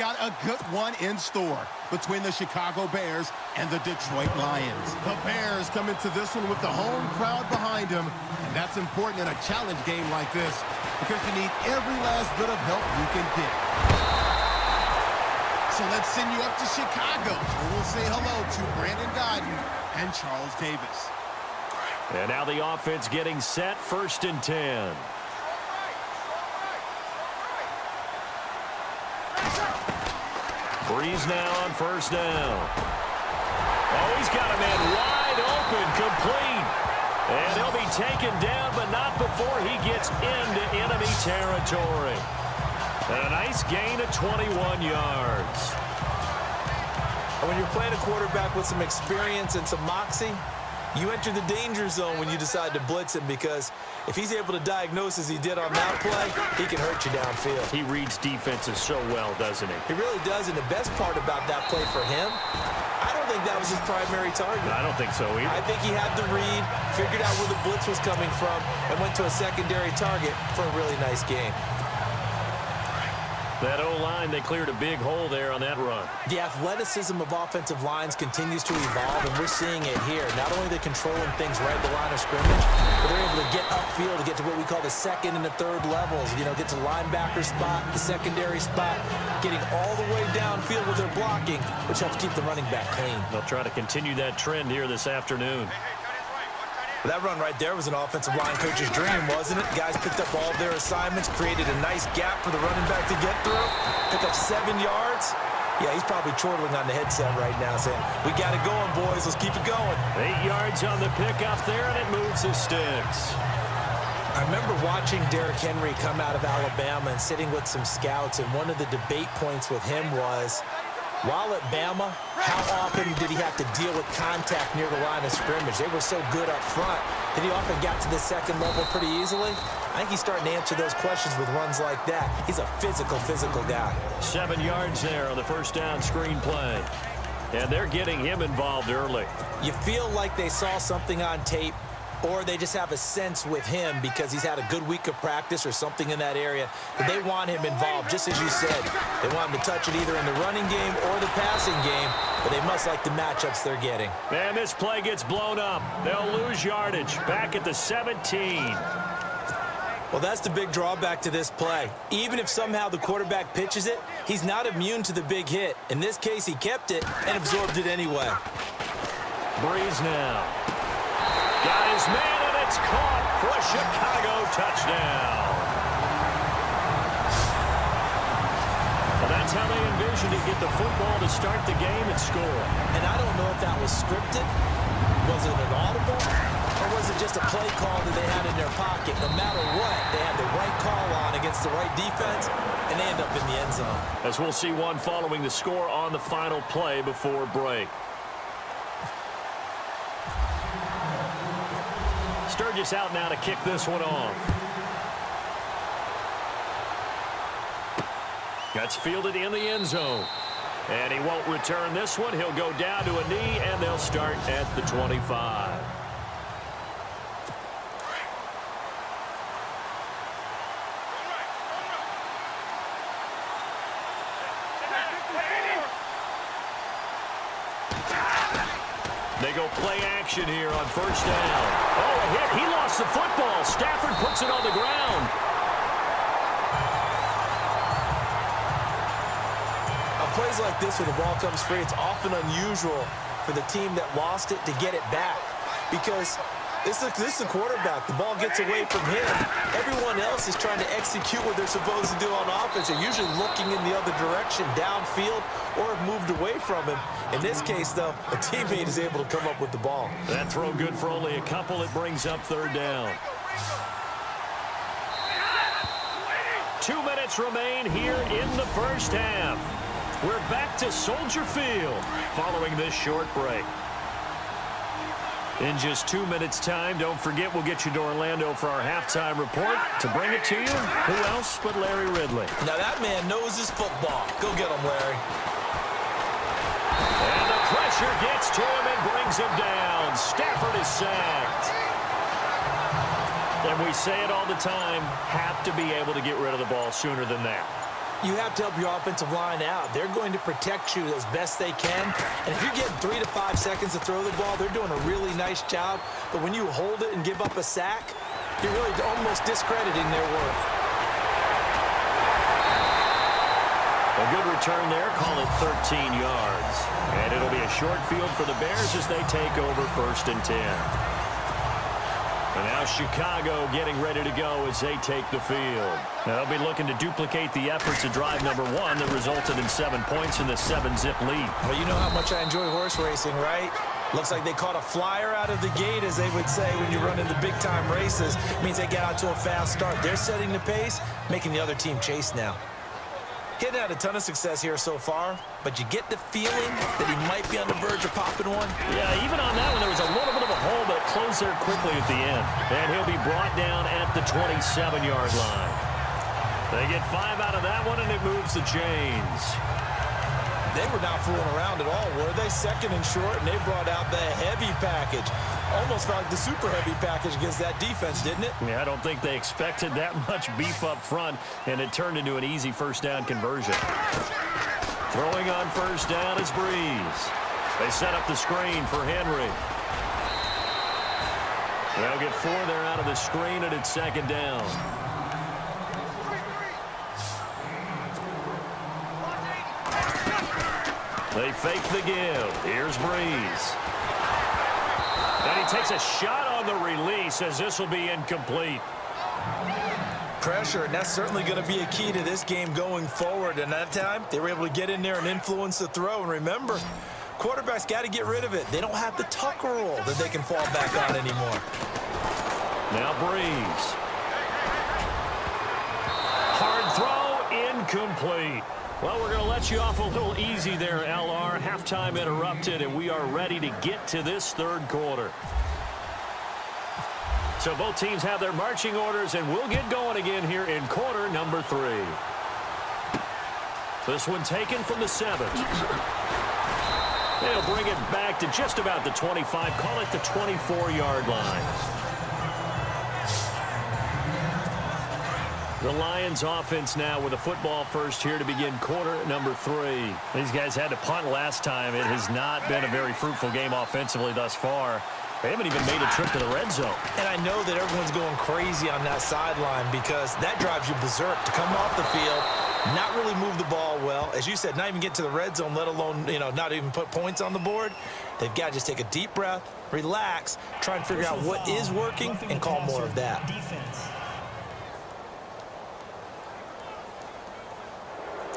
got a good one in store between the Chicago Bears and the Detroit Lions. The Bears come into this one with the home crowd behind them, and that's important in a challenge game like this because you need every last bit of help you can get. So let's send you up to Chicago, where we'll say hello to Brandon Godden and Charles Davis. And now the offense getting set, 1st and 10. Breeze now on 1st down. Oh, he's got a man wide open, complete. And he'll be taken down, but not before he gets into enemy territory. And a nice gain of 21 yards. When you're playing a quarterback with some experience and some moxie, you enter the danger zone when you decide to blitz him, because if he's able to diagnose as he did on that play, he can hurt you downfield. He reads defenses so well, doesn't he? He really does, and the best part about that play for him, I don't think that was his primary target. I don't think so either. I think he had the read, figured out where the blitz was coming from, and went to a secondary target for a really nice game. That O-line, they cleared a big hole there on that run. The athleticism of offensive lines continues to evolve, and we're seeing it here. Not only are they controlling things right at the line of scrimmage, but they're able to get upfield to get to what we call the 2nd and the 3rd levels. You know, get to the linebacker spot, the secondary spot, getting all the way downfield with their blocking, which helps keep the running back clean. They'll try to continue that trend here this afternoon. That run right there was an offensive line coach's dream, wasn't it? Guys picked up all of their assignments, created a nice gap for the running back to get through, pick up 7 yards. Yeah, he's probably chortling on the headset right now saying, we got it going, boys. Let's keep it going. 8 yards on the pickup there, and it moves the sticks. I remember watching Derrick Henry come out of Alabama and sitting with some scouts, and one of the debate points with him was, while at Bama, how often did he have to deal with contact near the line of scrimmage? They were so good up front that he often got to the 2nd level pretty easily. I think he's starting to answer those questions with runs like that. He's a physical guy. 7 yards there on the 1st down screen play. And they're getting him involved early. You feel like they saw something on tape, or they just have a sense with him because he's had a good week of practice or something in that area that they want him involved, just as you said. They want him to touch it either in the running game or the passing game, but they must like the matchups they're getting. And this play gets blown up. They'll lose yardage back at the 17. Well, that's the big drawback to this play. Even if somehow the quarterback pitches it, he's not immune to the big hit. In this case, he kept it and absorbed it anyway. Breeze now. Got his man, and it's caught for a Chicago touchdown. Well, that's how they envisioned to get the football to start the game and score. And I don't know if that was scripted. Was it an audible? Or was it just a play call that they had in their pocket? No matter what, they had the right call on against the right defense, and they end up in the end zone. As we'll see one following the score on the final play before break. Sturgis out now to kick this one off. That's fielded in the end zone. And he won't return this one. He'll go down to a knee, and they'll start at the 25. They go play action here on 1st down. Oh, a hit. He lost the football. Stafford puts it on the ground. Plays like this where the ball comes free, it's often unusual for the team that lost it to get it back, because this is the quarterback. The ball gets away from him. Everyone else is trying to execute what they're supposed to do on offense. They're usually looking in the other direction, downfield, or have moved away from him. In this case, though, a teammate is able to come up with the ball. That throw good for only a couple. It brings up 3rd down. 2 minutes remain here in the 1st half. We're back to Soldier Field following this short break. In just 2 minutes' time, don't forget we'll get you to Orlando for our halftime report. To bring it to you, who else but Larry Ridley? Now that man knows his football. Go get him, Larry. And the pressure gets to him and brings him down. Stafford is sacked. And we say it all the time, have to be able to get rid of the ball sooner than that. You have to help your offensive line out. They're going to protect you as best they can. And if you're getting 3 to 5 seconds to throw the ball, they're doing a really nice job. But when you hold it and give up a sack, you're really almost discrediting their work. A good return there, call it 13 yards. And it'll be a short field for the Bears as they take over 1st and 10. And now Chicago getting ready to go as they take the field. Now they'll be looking to duplicate the efforts of drive number 1 that resulted in 7 points in the 7-zip lead. Well, you know how much I enjoy horse racing, right? Looks like they caught a flyer out of the gate, as they would say when you run into big-time races. It means they get out to a fast start. They're setting the pace, making the other team chase now. Hitting had a ton of success here so far, but you get the feeling that he might be on the verge of popping one. Yeah, even on that one, there was a little bit of a hole, but it closed there quickly at the end. And he'll be brought down at the 27-yard line. They get 5 out of that one, and it moves the chains. They were not fooling around at all, were they? 2nd and short, and they brought out the heavy package. Almost felt like the super heavy package against that defense, didn't it? Yeah, I don't think they expected that much beef up front, and it turned into an easy 1st down conversion. Throwing on 1st down is Breeze. They set up the screen for Henry. They'll get 4 there out of the screen, and it's 2nd down. They fake the give. Here's Breeze. And he takes a shot on the release as this will be incomplete. Pressure, and that's certainly going to be a key to this game going forward. And that time, they were able to get in there and influence the throw. And remember, quarterbacks got to get rid of it. They don't have the Tucker rule that they can fall back on anymore. Now Breeze. Hard throw, incomplete. Well, we're going to let you off a little easy there, LR. Halftime interrupted, and we are ready to get to this 3rd quarter. So both teams have their marching orders, and we'll get going again here in quarter number 3. This one taken from the 7. They'll bring it back to just about the 25. Call it the 24-yard line. The Lions offense now with a football first here to begin quarter number 3. These guys had to punt last time. It has not been a very fruitful game offensively thus far. They haven't even made a trip to the red zone. And I know that everyone's going crazy on that sideline because that drives you berserk to come off the field, not really move the ball well. As you said, not even get to the red zone, let alone, not even put points on the board. They've got to just take a deep breath, relax, try and figure out what is working and call more of that.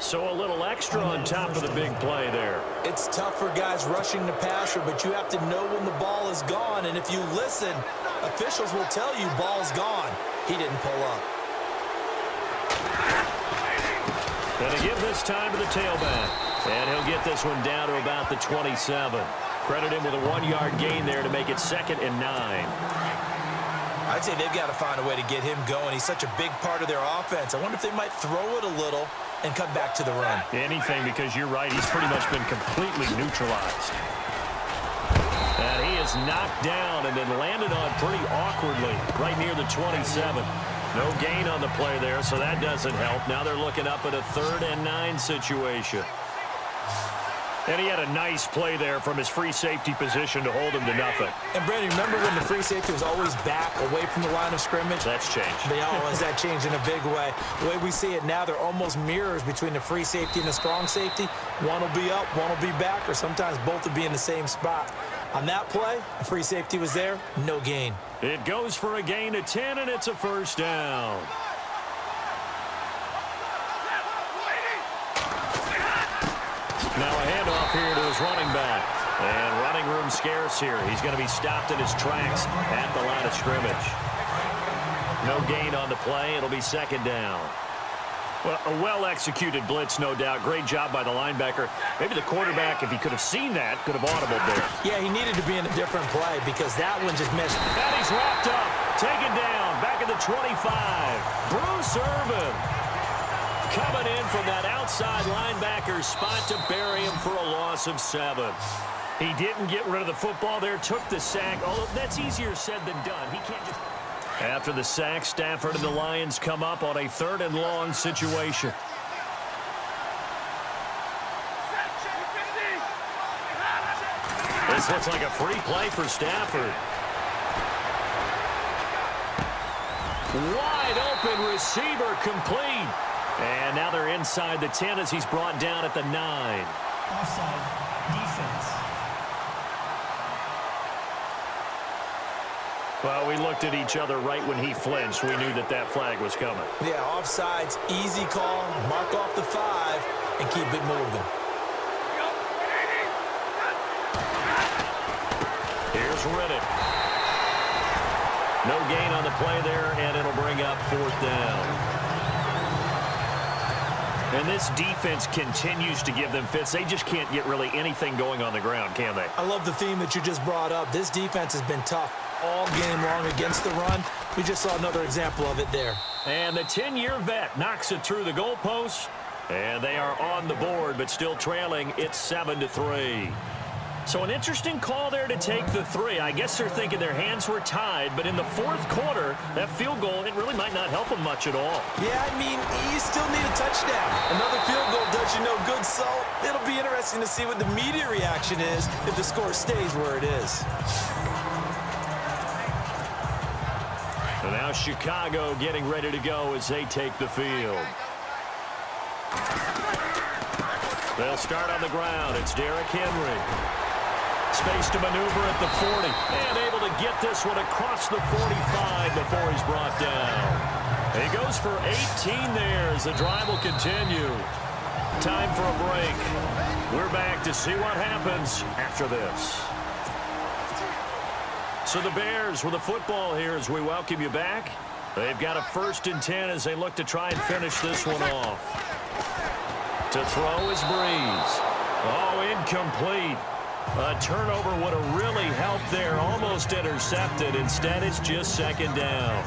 So a little extra on top of the big play there. It's tough for guys rushing the passer, but you have to know when the ball is gone. And if you listen, officials will tell you ball's gone. He didn't pull up. Gonna give this time to the tailback. And he'll get this one down to about the 27. Credit him with a 1-yard gain there to make it 2nd and 9. I'd say they've got to find a way to get him going. He's such a big part of their offense. I wonder if they might throw it a little and come back to the run. Anything, because you're right, he's pretty much been completely neutralized. And he is knocked down and then landed on pretty awkwardly right near the 27. No gain on the play there, so that doesn't help. Now they're looking up at a 3rd and 9 situation. And he had a nice play there from his free safety position to hold him to nothing. And, Brandon, remember when the free safety was always back away from the line of scrimmage? That's changed. They always that changed in a big way. The way we see it now, they're almost mirrors between the free safety and the strong safety. One will be up, one will be back, or sometimes both will be in the same spot. On that play, the free safety was there, no gain. It goes for a gain of 10, and it's a 1st down. Now a handoff here to his running back. And running room scarce here. He's going to be stopped in his tracks at the line of scrimmage. No gain on the play. It'll be 2nd down. Well, a well-executed blitz, no doubt. Great job by the linebacker. Maybe the quarterback, if he could have seen that, could have audibled there. Yeah, he needed to be in a different play because that one just missed. And he's wrapped up. Taken down. Back at the 25. Bruce Irvin. Coming in from that outside linebacker spot to bury him for a loss of 7. He didn't get rid of the football there, took the sack. Although that's easier said than done. He can't just... After the sack, Stafford and the Lions come up on a 3rd and long situation. This looks like a free play for Stafford. Wide open receiver complete. And now they're inside the 10 as he's brought down at the 9. Offside, defense. Well, we looked at each other right when he flinched. We knew that that flag was coming. Yeah, offsides, easy call. Mark off the 5 and keep it moving. Here's Riddick. No gain on the play there, and it'll bring up 4th down. And this defense continues to give them fits. They just can't get really anything going on the ground, can they? I love the theme that you just brought up. This defense has been tough all game long against the run. We just saw another example of it there. And the 10-year vet knocks it through the goalpost. And they are on the board, but still trailing. It's 7-3. So an interesting call there to take the 3. I guess they're thinking their hands were tied, but in the 4th quarter, that field goal, it really might not help them much at all. Yeah, I mean, you still need a touchdown. Another field goal does you no good, so it'll be interesting to see what the media reaction is if the score stays where it is. And now Chicago getting ready to go as they take the field. They'll start on the ground. It's Derrick Henry. Space to maneuver at the 40. And able to get this one across the 45 before he's brought down. He goes for 18 there as the drive will continue. Time for a break. We're back to see what happens after this. So the Bears with the football here as we welcome you back. They've got a 1st and 10 as they look to try and finish this one off. To throw is Breeze. Oh, incomplete. A turnover would have really helped there. Almost intercepted. Instead, it's just 2nd down.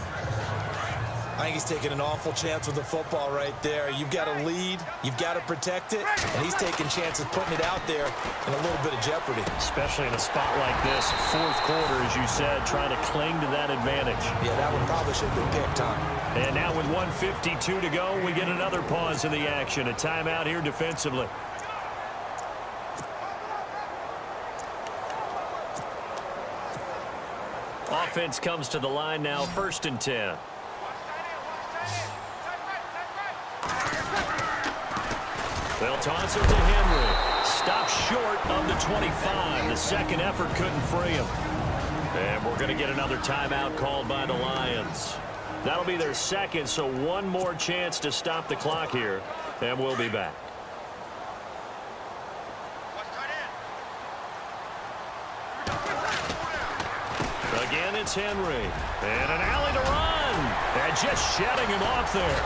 I think he's taking an awful chance with the football right there. You've got to lead. You've got to protect it. And he's taking chances putting it out there in a little bit of jeopardy. Especially in a spot like this. 4th quarter, as you said, trying to cling to that advantage. Yeah, that one probably should have been picked on. And now with 1:52 to go, we get another pause in the action. A timeout here defensively. Offense comes to the line now, 1st and 10. They'll toss it to Henry. Stops short of the 25. The second effort couldn't free him. And we're going to get another timeout called by the Lions. That'll be their 2nd, so one more chance to stop the clock here, and we'll be back. Again, it's Henry. And an alley to run. And just shedding him off there.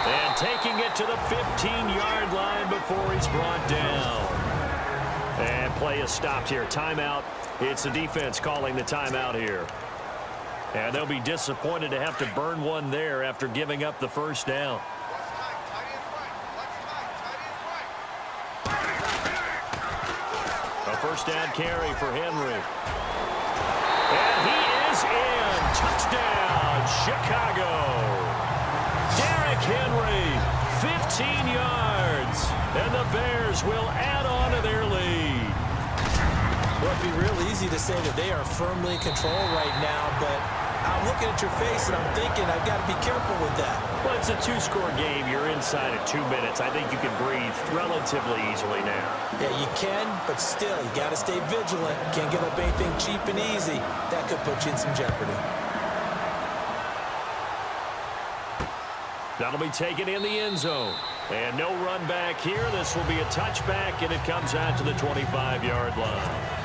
And taking it to the 15-yard line before he's brought down. And play is stopped here. Timeout. It's the defense calling the timeout here. And they'll be disappointed to have to burn one there after giving up the 1st down. A 1st down carry for Henry. And he is in. Touchdown, Chicago. Derrick Henry, 15 yards. And the Bears will add on to their lead. Well, it'd be real easy to say that they are firmly in control right now, but I'm looking at your face and I'm thinking I've got to be careful with that. Well, it's a 2-score game. You're inside of 2 minutes. I think you can breathe relatively easily now. Yeah, you can, but still, you got to stay vigilant. Can't give up anything cheap and easy. That could put you in some jeopardy. That'll be taken in the end zone. And no run back here. This will be a touchback, and it comes out to the 25-yard line.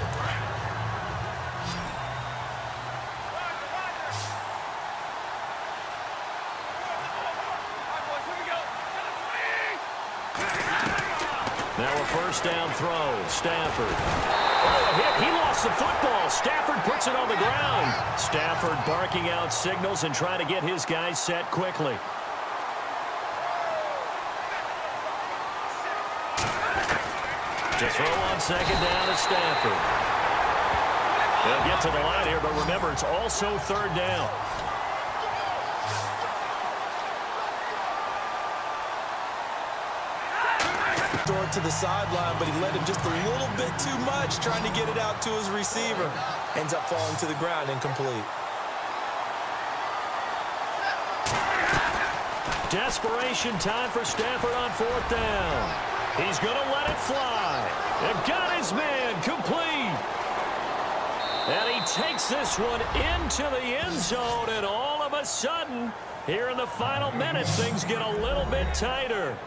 Now a 1st down throw. Stafford. Oh, a hit. He lost the football. Stafford puts it on the ground. Stafford barking out signals and trying to get his guys set quickly. To throw on 2nd down is Stafford. They'll get to the line here, but remember, it's also 3rd down. throw it to the sideline, but he led him just a little bit too much trying to get it out to his receiver. Ends up falling to the ground, incomplete. Desperation time for Stafford on 4th down. He's going to let it fly. And got his man complete. And he takes this one into the end zone, and all of a sudden, here in the final minutes, things get a little bit tighter.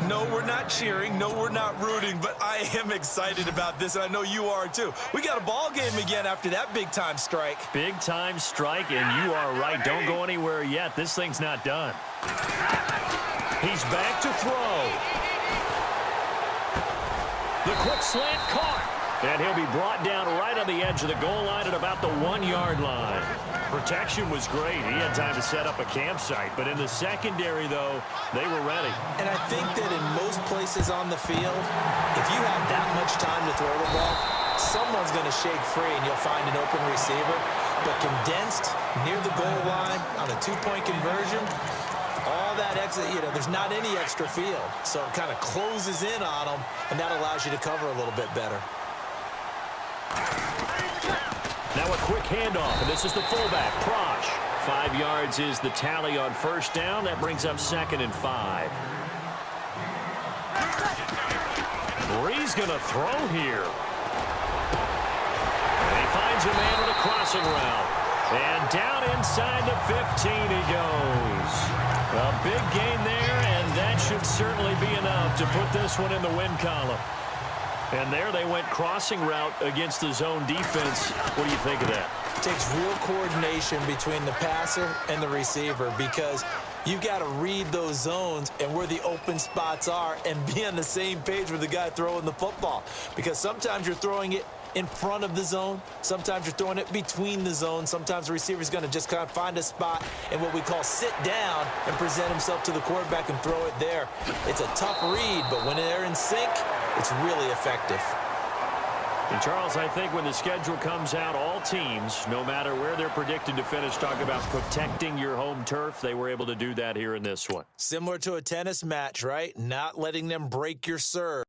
No, we're not cheering. No, we're not rooting, but I am excited about this, and I know you are too. We got a ball game again after that big-time strike. Big-time strike, and you are right. Don't go anywhere yet. This thing's not done. He's back to throw. The quick slant caught. And he'll be brought down right on the edge of the goal line at about the 1-yard line. Protection was great. He had time to set up a campsite. But in the secondary, though, they were ready. And I think that in most places on the field, if you have that much time to throw the ball, someone's going to shake free and you'll find an open receiver. But condensed near the goal line on a 2-point conversion, all that exit, there's not any extra field. So it kind of closes in on them, and that allows you to cover a little bit better. Now a quick handoff, and this is the fullback, Prosh. 5 yards is the tally on 1st down. That brings up 2nd and 5. Bree's going to throw here. And he finds a man with a crossing route. And down inside the 15 he goes. A big gain there, and that should certainly be enough to put this one in the win column. And there they went crossing route against the zone defense. What do you think of that? Takes real coordination between the passer and the receiver, because you've got to read those zones and where the open spots are and be on the same page with the guy throwing the football. Because sometimes you're throwing it in front of the zone. Sometimes you're throwing it between the zones. Sometimes the receiver's going to just kind of find a spot and what we call sit down and present himself to the quarterback and throw it there. It's a tough read, but when they're in sync, it's really effective. And, Charles, I think when the schedule comes out, all teams, no matter where they're predicted to finish, talk about protecting your home turf. They were able to do that here in this one. Similar to a tennis match, right? Not letting them break your serve.